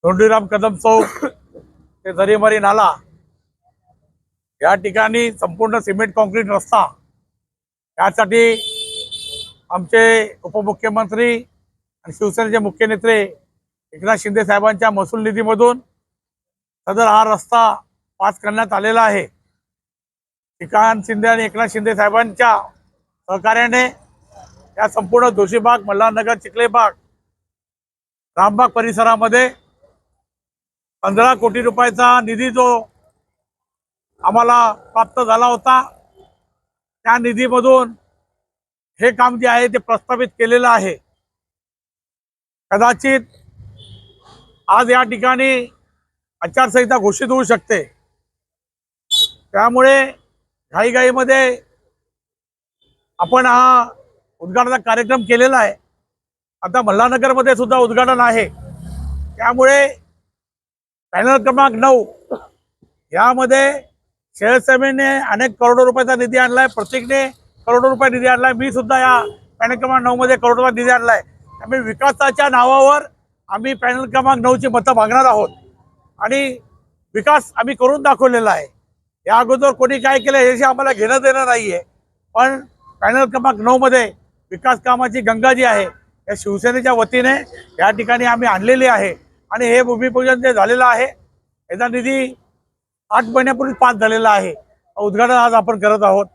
धोंडीराम कदम चौक ते दरेमारी नाला या ठिकाणी संपूर्ण सिमेंट कॉन्क्रीट रस्ता यासाठी आमचे उपमुख्यमंत्री आणि शिवसेनेचे मुख्य नेते एकनाथ शिंदे साहेबांच्या महसूल निधीमधून सदर हा रस्ता पास करण्यात आलेला आहे। श्रीकांत शिंदे आणि एकनाथ शिंदे साहेबांच्या सहकार्याने या संपूर्ण दोशीबाग, मल्हारनगर, चिखलेबाग, रामबाग परिसरामध्ये 15 कोटी रुपयाचा निधी जो आम्हाला प्राप्त झाला होता, त्या निधीमधून हे काम जे आहे ते प्रस्तावित केलेलं आहे। कदाचित आज या ठिकाणी आचारसंहिता घोषित होऊ शकते, त्यामुळे घाईघाईमध्ये आपण हा उद्घाटनाचा कार्यक्रम केलेला आहे। आता मल्हारनगरमध्ये सुद्धा उद्घाटन आहे, त्यामुळे पॅनल क्रमांक 9 यामध्ये शिवसेनेने अनेक करोडो रुपयाचा निधी आणलाय, प्रत्येकने करोडो रुपये निधी आणलाय। मी सुद्धा या पॅनल क्रमांक 9 मध्ये करोडो निधी आणलाय। त्यामुळे विकासाच्या नावावर आम्ही पॅनल क्रमांक 9 ची मतं मागणार आहोत आणि विकास आम्ही करून दाखवलेला आहे। या अगोदर कोणी काय केलं याशी आम्हाला घेणं देणं नाहीये, पण पॅनल क्रमांक 9 मध्ये विकास कामाची गंगा जी आहे या शिवसेनेच्या वतीने या ठिकाणी आम्ही आणलेली आहे आणि हे भूमिपूजन जे झालेलं आहे याचा निधी 8 महिन्यापूर्वी पास झालेला आहे। उद्घाटन आज आपण करत आहोत।